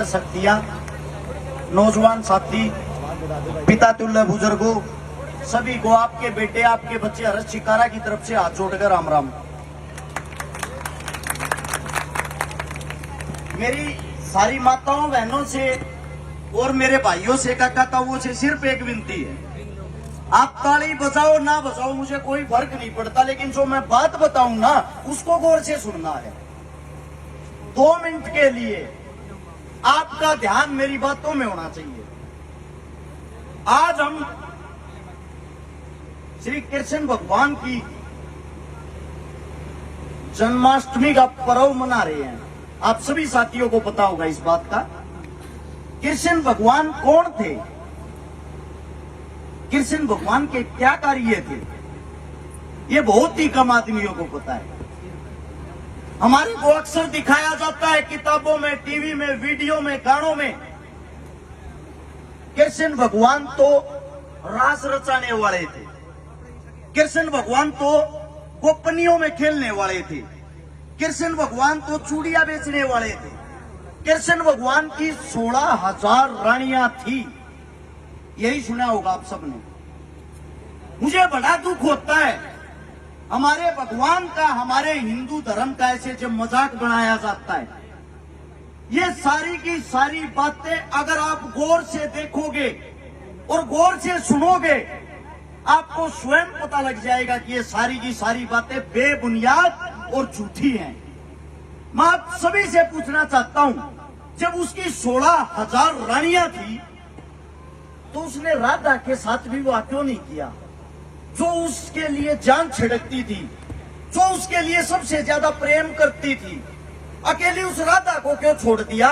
मातर शक्तियां, नौजवान साथी, पिता तुल्य बुजुर्गों, सभी को आपके बेटे, आपके बच्चे हर्ष चिकारा की तरफ से हाथ जोड़कर राम राम। मेरी सारी माताओं बहनों से और मेरे भाइयों से, काकाताओं से सिर्फ एक विनती है, आप ताली बजाओ ना बजाओ मुझे कोई फर्क नहीं पड़ता, लेकिन जो मैं बात बताऊं ना उसको गौर से सुनना है। 2 मिनट के लिए आपका ध्यान मेरी बातों में होना चाहिए। आज हम श्री कृष्ण भगवान की जन्माष्टमी का पर्व मना रहे हैं। आप सभी साथियों को पता होगा इस बात का। कृष्ण भगवान कौन थे, कृष्ण भगवान के क्या कार्य थे, ये बहुत ही कम आदमियों को पता है। हमारे को अक्सर दिखाया जाता है किताबों में, टीवी में, वीडियो में, गानों में। कृष्ण भगवान तो रास रचाने वाले थे, कृष्ण भगवान तो गोपनियों में खेलने वाले थे, कृष्ण भगवान तो चूड़ियां बेचने वाले थे, कृष्ण भगवान की 16,000 रानियां थी। यही सुना होगा आप सबने। मुझे बड़ा दुख होता है हमारे भगवान का, हमारे हिंदू धर्म का ऐसे जब मजाक बनाया जाता है। ये सारी की सारी बातें अगर आप गौर से देखोगे और गौर से सुनोगे, आपको स्वयं पता लग जाएगा कि ये सारी की सारी बातें बेबुनियाद और झूठी हैं। मैं आप सभी से पूछना चाहता हूं, जब उसकी 16,000 रानियां थी तो उसने राधा के साथ विवाह क्यों नहीं किया, जो उसके लिए जान छिड़कती थी, जो उसके लिए सबसे ज्यादा प्रेम करती थी। अकेली उस राधा को क्यों छोड़ दिया?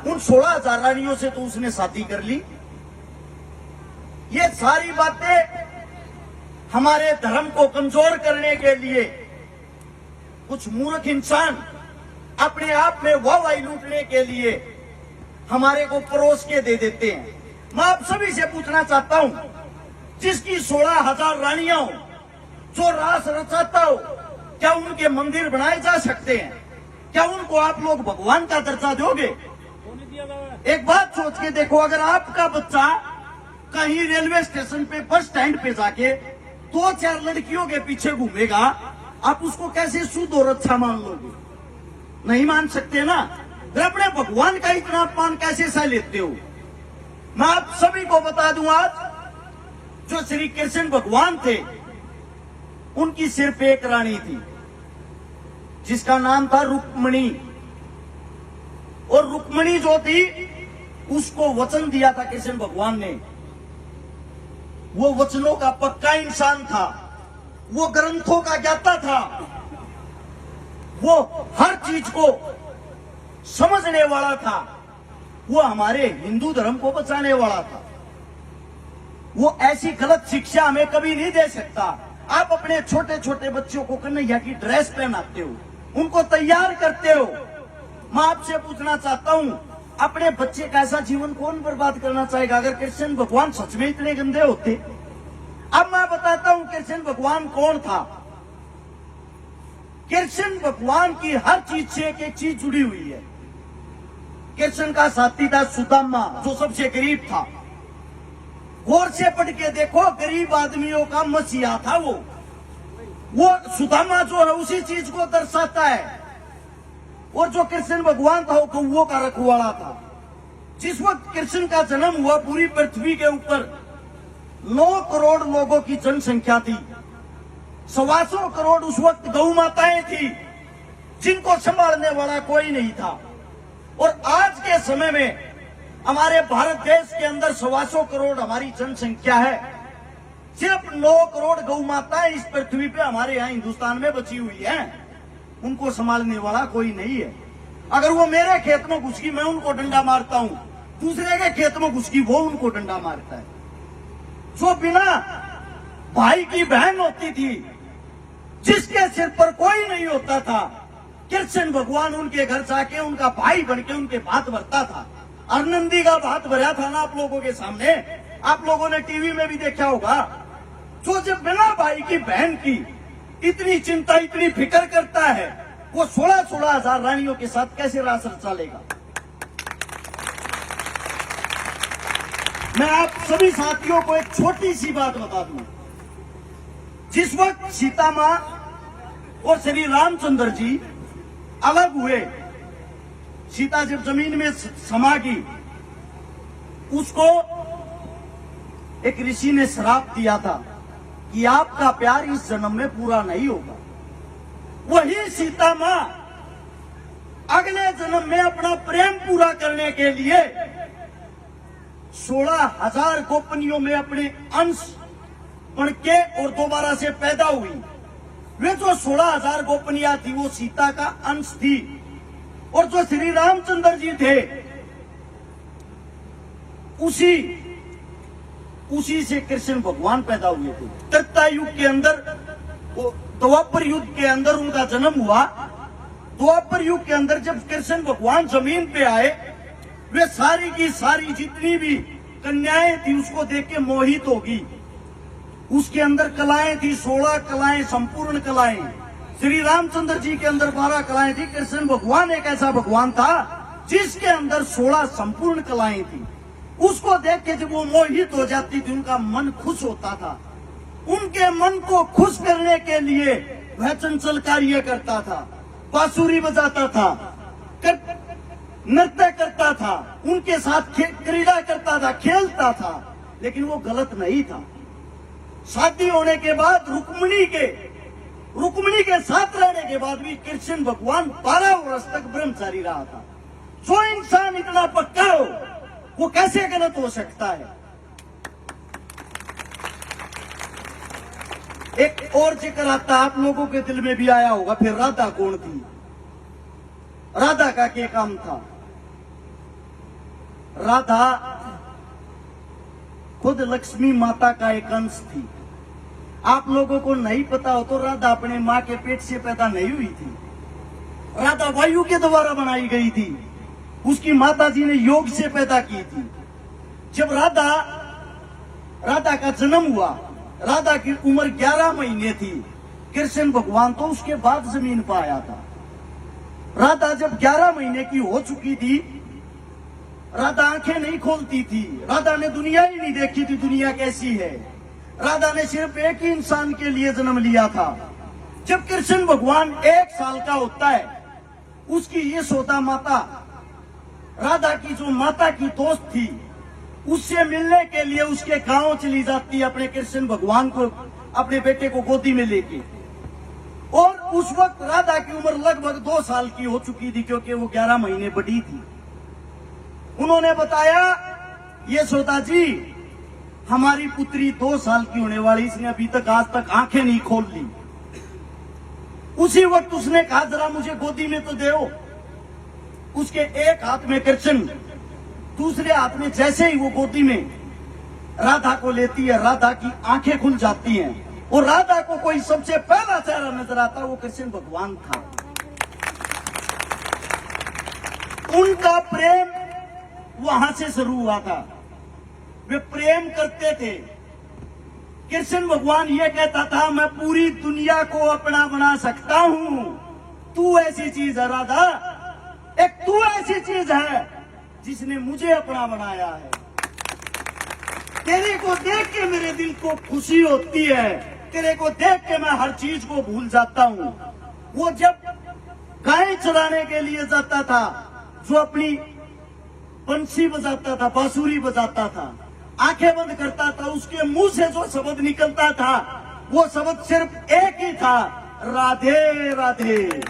उन 16,000 रानियों से तो उसने शादी कर ली। ये सारी बातें हमारे धर्म को कमजोर करने के लिए कुछ मूर्ख इंसान अपने आप में वाहवाही लूटने के लिए हमारे को परोस के दे देते हैं। मैं आप सभी से पूछना चाहता हूं, जिसकी 16,000 रानियां हो, जो रास रचाता हो, क्या उनके मंदिर बनाए जा सकते हैं? क्या उनको आप लोग भगवान का दर्जा दोगे? एक बात सोच के देखो, अगर आपका बच्चा कहीं रेलवे स्टेशन पे, बस स्टैंड पे जाके 2-4 लड़कियों के पीछे घूमेगा, आप उसको कैसे शुद्ध और अच्छा मान लोगे? नहीं मान सकते ना। फिर अपने भगवान का इतना अपमान कैसे सह लेते हो? मैं आप सभी को बता दूं, आज जो श्री कृष्ण भगवान थे उनकी सिर्फ एक रानी थी जिसका नाम था रुक्मणी। और रुक्मणी जो थी उसको वचन दिया था कृष्ण भगवान ने। वो वचनों का पक्का इंसान था, वो ग्रंथों का ज्ञाता था, वो हर चीज को समझने वाला था, वो हमारे हिंदू धर्म को बचाने वाला था। वो ऐसी गलत शिक्षा हमें कभी नहीं दे सकता। आप अपने छोटे छोटे बच्चों को कन्हैया की ड्रेस पहनाते हो, उनको तैयार करते हो। मैं आपसे पूछना चाहता हूं, अपने बच्चे का ऐसा जीवन कौन बर्बाद करना चाहेगा? अगर कृष्ण भगवान सच में इतने गंदे होते। अब मैं बताता हूं कृष्ण भगवान कौन था। कृष्ण भगवान की हर चीज से एक एक चीज जुड़ी हुई है। कृष्ण का साथी था सुदामा, जो सबसे गरीब था। गौर से पढ़ के देखो, गरीब आदमियों का मसीहा था वो सुदामा जो है उसी चीज को दर्शाता है। और जो कृष्ण भगवान था वो कौओं का रखवाला था। जिस वक्त कृष्ण का जन्म हुआ, पूरी पृथ्वी के ऊपर 9 करोड़ लोगों की जनसंख्या थी। 125 करोड़ उस वक्त गौ माताएं थी जिनको संभालने वाला कोई नहीं था। और आज के समय में हमारे भारत देश के अंदर 125 करोड़ हमारी जनसंख्या है। सिर्फ 9 करोड़ गौ माताएं इस पृथ्वी पे हमारे यहाँ हिंदुस्तान में बची हुई हैं। उनको संभालने वाला कोई नहीं है। अगर वो मेरे खेत में घुस गई, मैं उनको डंडा मारता हूं, दूसरे के खेत में घुस गई, वो उनको डंडा मारता है। जो बिना भाई की बहन होती थी, जिसके सिर पर कोई नहीं होता था, कृष्ण भगवान उनके घर जाके उनका भाई बनके उनके भात भरता था। अरनंदी का भात भरा था ना आप लोगों के सामने, आप लोगों ने टीवी में भी देखा होगा। जो जब बिना भाई की बहन की इतनी चिंता, इतनी फिक्र करता है, वो 16,000 रानियों के साथ कैसे रास रचा लेगा? मैं आप सभी साथियों को एक छोटी सी बात बता दूं। जिस वक्त सीता मां और श्री रामचंद्र जी अलग हुए, सीता जब जमीन में समा गई, उसको एक ऋषि ने श्राप दिया था कि आपका प्यार इस जन्म में पूरा नहीं होगा। वही सीता मां अगले जन्म में अपना प्रेम पूरा करने के लिए 16,000 गोपनियों में अपने अंश बन के और दोबारा से पैदा हुई। वे जो 16,000 गोपनियां थी वो सीता का अंश थी, और जो श्री रामचंद्र जी थे उसी से कृष्ण भगवान पैदा हुए थे। त्रेता युग के अंदर, द्वापर युग के अंदर उनका जन्म हुआ। द्वापर युग के अंदर जब कृष्ण भगवान जमीन पे आए, वे सारी की सारी जितनी भी कन्याएं थी उसको देख के मोहित होगी। उसके अंदर कलाएं थी, 16 कलाएं, संपूर्ण कलाएं। श्री रामचंद्र जी के अंदर 12 कलाएं थी। कृष्ण भगवान एक ऐसा भगवान था जिसके अंदर 16 संपूर्ण कलाएं थी। उसको देख के जब वो मोहित हो जाती थी, उनका मन खुश होता था। उनके मन को खुश करने के लिए वह चंचल कार्य करता था, बांसुरी बजाता था, नृत्य करता था, उनके साथ क्रीड़ा करता था, खेलता था, लेकिन वो गलत नहीं था। शादी होने के बाद रुक्मिणी के साथ रहने के बाद भी कृष्ण भगवान 12 वर्ष तक ब्रह्मचारी रहा था। जो इंसान इतना पक्का हो वो कैसे गलत हो सकता है। एक और जिक्र आता, आप लोगों के दिल में भी आया होगा, फिर राधा कौन थी, राधा का क्या काम था। राधा खुद लक्ष्मी माता का एक अंश थी। आप लोगों को नहीं पता हो तो राधा अपने मां के पेट से पैदा नहीं हुई थी। राधा वायु के द्वारा बनाई गई थी। उसकी माता जी ने योग से पैदा की थी। जब राधा का जन्म हुआ, राधा की उम्र 11 महीने थी। कृष्ण भगवान तो उसके बाद जमीन पर आया था। राधा जब 11 महीने की हो चुकी थी, राधा आंखें नहीं खोलती थी। राधा ने दुनिया ही नहीं देखी थी, दुनिया कैसी है। राधा ने सिर्फ एक ही इंसान के लिए जन्म लिया था। जब कृष्ण भगवान 1 साल का होता है, उसकी यशोदा माता, राधा की जो माता की दोस्त थी, उससे मिलने के लिए उसके गांव चली जाती है, अपने कृष्ण भगवान को, अपने बेटे को गोदी में लेके। और उस वक्त राधा की उम्र लगभग 2 साल की हो चुकी थी, क्योंकि वो 11 महीने बड़ी थी। उन्होंने बताया, यशोदा जी, हमारी पुत्री 2 साल की होने वाली, इसने अभी तक आज तक आंखें नहीं खोल ली। उसी वक्त उसने कहा, जरा मुझे गोदी में तो दो। उसके एक हाथ में कृष्ण, दूसरे हाथ में, जैसे ही वो गोदी में राधा को लेती है, राधा की आंखें खुल जाती हैं। और राधा को कोई सबसे पहला चेहरा नजर आता, वो कृष्ण भगवान था। उनका प्रेम वहां से शुरू हुआ था। वे प्रेम करते थे। कृष्ण भगवान ये कहता था, मैं पूरी दुनिया को अपना बना सकता हूं। तू ऐसी चीज है राधा, एक तू ऐसी चीज है जिसने मुझे अपना बनाया है। तेरे को देख के मेरे दिल को खुशी होती है। तेरे को देख के मैं हर चीज को भूल जाता हूं। वो जब गाय चराने के लिए जाता था, जो अपनी बंसी बजाता था, बांसुरी बजाता था, आंखें बंद करता था, उसके मुंह से जो शब्द निकलता था, वो शब्द सिर्फ एक ही था, राधे राधे।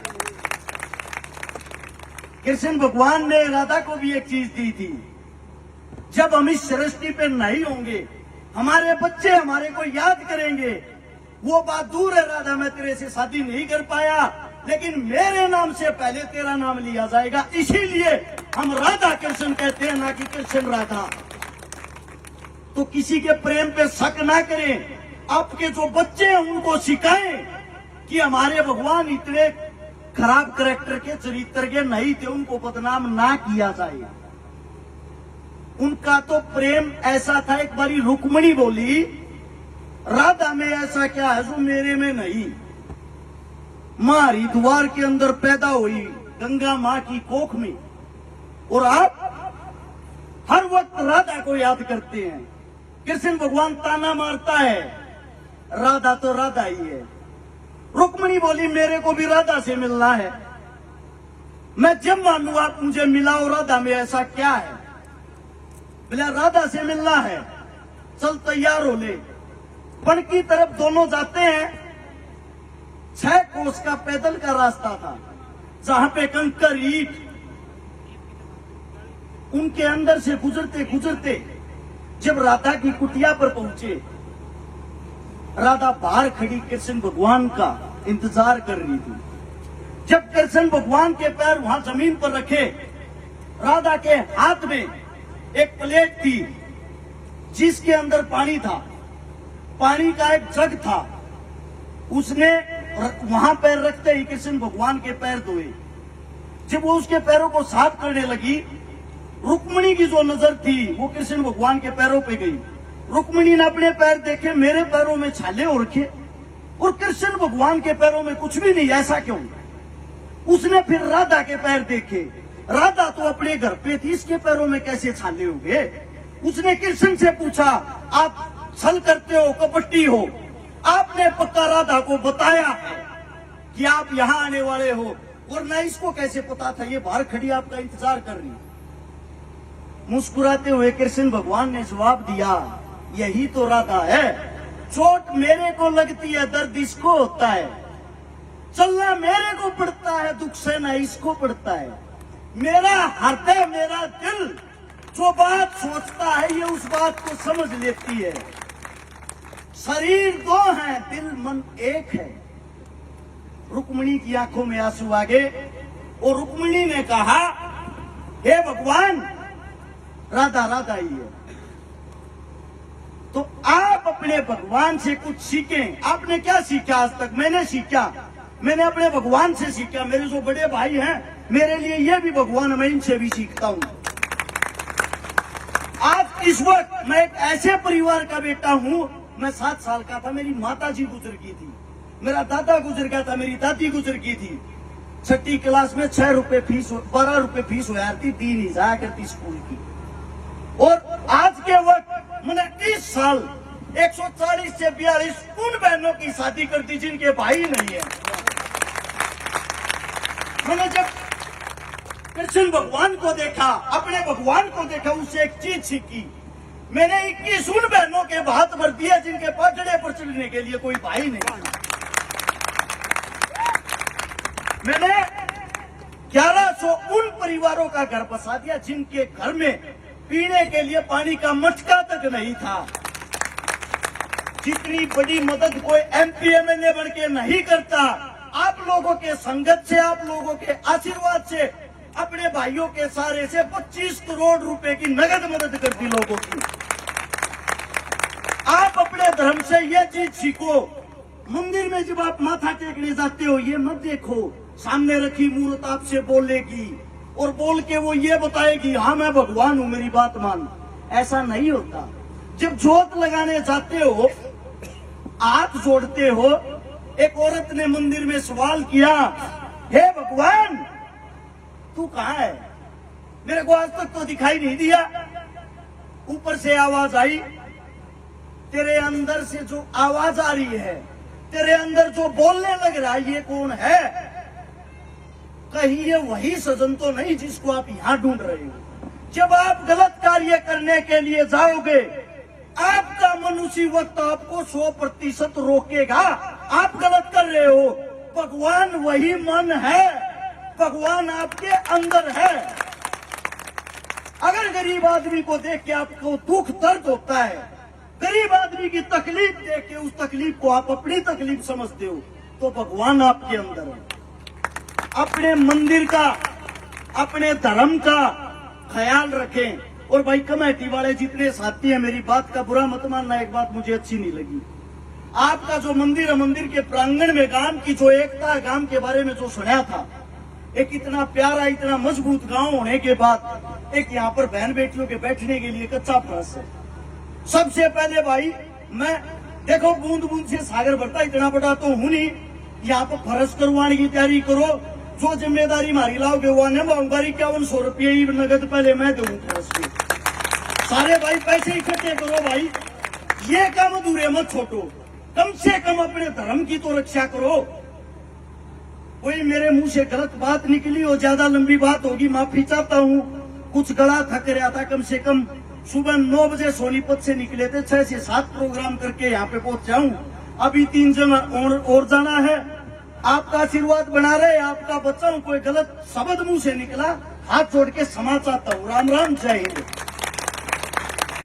कृष्ण भगवान ने राधा को भी एक चीज दी थी, जब हम इस सृष्टि पे नहीं होंगे, हमारे बच्चे हमारे को याद करेंगे। वो बात दूर है, राधा मैं तेरे से शादी नहीं कर पाया, लेकिन मेरे नाम से पहले तेरा नाम लिया जाएगा। इसीलिए हम राधा कृष्ण कहते हैं, ना कि कृष्ण राधा। तो किसी के प्रेम पे शक ना करें। आपके जो बच्चे हैं उनको सिखाएं कि हमारे भगवान इतने खराब कैरेक्टर के, चरित्र के नहीं थे, उनको बदनाम ना किया जाए। उनका तो प्रेम ऐसा था, एक बारी रुक्मिणी बोली, राधा में ऐसा क्या है जो मेरे में नहीं। मां हरिद्वार के अंदर पैदा हुई, गंगा मां की कोख में, और आप हर वक्त राधा को याद करते हैं। कृष्ण भगवान ताना मारता है, राधा तो राधा ही है। रुक्मिणी बोली मेरे को भी राधा से मिलना है। मैं जब मानू आप मुझे मिलाओ, राधा में ऐसा क्या है? बोला राधा से मिलना है, चल तैयार हो ले। वन की तरफ दोनों जाते हैं। 6 कोस का पैदल का रास्ता था, जहां पे कंकर ईंट, उनके अंदर से गुजरते गुजरते जब राधा की कुटिया पर पहुंचे, राधा बाहर खड़ी कृष्ण भगवान का इंतजार कर रही थी। जब कृष्ण भगवान के पैर वहां जमीन पर रखे, राधा के हाथ में एक प्लेट थी जिसके अंदर पानी था, पानी का एक जग था। उसने वहां पैर रखते ही कृष्ण भगवान के पैर धोए। जब वो उसके पैरों को साफ करने लगी, रुक्मिणी की जो नजर थी वो कृष्ण भगवान के पैरों पे गई। रुक्मिणी ने अपने पैर देखे, मेरे पैरों में छाले हो रखे और कृष्ण भगवान के पैरों में कुछ भी नहीं, ऐसा क्यों? उसने फिर राधा के पैर देखे, राधा तो अपने घर पे थी, इसके पैरों में कैसे छाले हो गए? उसने कृष्ण से पूछा, आप छल करते हो, कपटी हो? आपने पक्का राधा को बताया है कि आप यहाँ आने वाले हो, और न इसको कैसे पता था? ये बाहर खड़ी आपका इंतजार कर रही। मुस्कुराते हुए कृष्ण भगवान ने जवाब दिया, यही तो राधा है। चोट मेरे को लगती है, दर्द इसको होता है। चलना मेरे को पड़ता है, दुख सहना इसको पड़ता है। मेरा हृदय, मेरा दिल जो बात सोचता है, ये उस बात को समझ लेती है। शरीर 2 है, दिल मन एक है। रुक्मिणी की आंखों में आंसू आ गए और रुक्मिणी ने कहा, हे भगवान, राधा राधा ही है। तो आप अपने भगवान से कुछ सीखें। आपने क्या सीखा आज तक? मैंने अपने भगवान से सीखा। मेरे जो बड़े भाई हैं, मेरे लिए ये भी भगवान, मैं इनसे भी सीखता हूं। आज इस वक्त मैं एक ऐसे परिवार का बेटा हूं। मैं 7 साल का था, मेरी माता जी गुजर गई थी, मेरा दादा गुजर गया था, मेरी दादी गुजर गई थी। 6ठी क्लास में 6 रुपए फीस, 12 रुपए फीस हो जाती, 3 ही जाया करती स्कूल की। और आज के वक्त मैंने 30 साल 140 से 42 उन बहनों की शादी कर दी जिनके भाई नहीं है। मैंने जब कृष्ण भगवान को देखा, अपने भगवान को देखा, उससे एक चीज सीखी। मैंने 21 उन बहनों के हाथ भर दिया जिनके पटड़े पर चलने के लिए कोई भाई नहीं। मैंने 1100 उन परिवारों का घर बसा दिया जिनके घर में पीने के लिए पानी का मटका तक नहीं था। जितनी बड़ी मदद कोई MP MLA बन के नहीं करता, आप लोगों के संगत से, आप लोगों के आशीर्वाद से, अपने भाइयों के सहारे से 25 करोड़ रुपए की नगद मदद कर दी लोगों की। आप अपने धर्म से यह चीज सीखो। मंदिर में जब आप माथा टेकने जाते हो, ये मत देखो सामने रखी मूर्त आपसे बोलेगी और बोल के वो ये बताएगी, हाँ मैं भगवान हूं, मेरी बात मान। ऐसा नहीं होता। जब जोत लगाने जाते हो, हाथ जोड़ते हो। एक औरत ने मंदिर में सवाल किया, हे भगवान, तू कहाँ है? मेरे को आज तक तो दिखाई नहीं दिया। ऊपर से आवाज आई, तेरे अंदर से जो आवाज आ रही है, तेरे अंदर जो बोलने लग रहा है, ये कौन है? कहीं ये वही सजन तो नहीं जिसको आप यहां ढूंढ रहे हो? जब आप गलत कार्य करने के लिए जाओगे, आपका मन उसी वक्त आपको 100% रोकेगा। आप गलत कर रहे हो, भगवान वही मन है, भगवान आपके अंदर है। अगर गरीब आदमी को देख के आपको दुख दर्द होता है, गरीब आदमी की तकलीफ देख के उस तकलीफ को आप अपनी तकलीफ समझते हो, तो भगवान आपके अंदर है। अपने मंदिर का, अपने धर्म का ख्याल रखें। और भाई कमेटी वाले जितने साथी हैं, मेरी बात का बुरा मत मानना, एक बात मुझे अच्छी नहीं लगी। आपका जो मंदिर है, मंदिर के प्रांगण में गांव की जो एकता है, गांव के बारे में जो सुना था, एक इतना प्यारा, इतना मजबूत गांव होने के बाद एक यहाँ पर बहन बेटियों के बैठने के लिए कच्चा फर्श है। सबसे पहले भाई, मैं देखो बूंद बूंद से सागर भरता, इतना बड़ा तो हूं नहीं। यहाँ पर फर्श करवाने की तैयारी करो, जो जिम्मेदारी मारी लाओगे वो निभाऊंगा। 5100 रुपये नगद पहले मैं दूं फर्श की। सारे भाई पैसे इकट्ठे करो भाई, ये काम अधूरे मत छोड़ो, कम से कम अपने धर्म की तो रक्षा करो। कोई मेरे मुंह से गलत बात निकली और ज्यादा लंबी बात होगी, माफी चाहता हूँ। कुछ गला थक रहा था, कम से कम सुबह 9 बजे सोनीपत से निकले थे, 6 से 7 प्रोग्राम करके यहाँ पे पहुंच जाऊं। अभी 3 जगह और जाना है। आपका आशीर्वाद बना रहे, आपका बचाऊं। कोई गलत शब्द मुंह से निकला, हाथ जोड़ के क्षमा चाहता हूँ। राम राम, जय हिंद।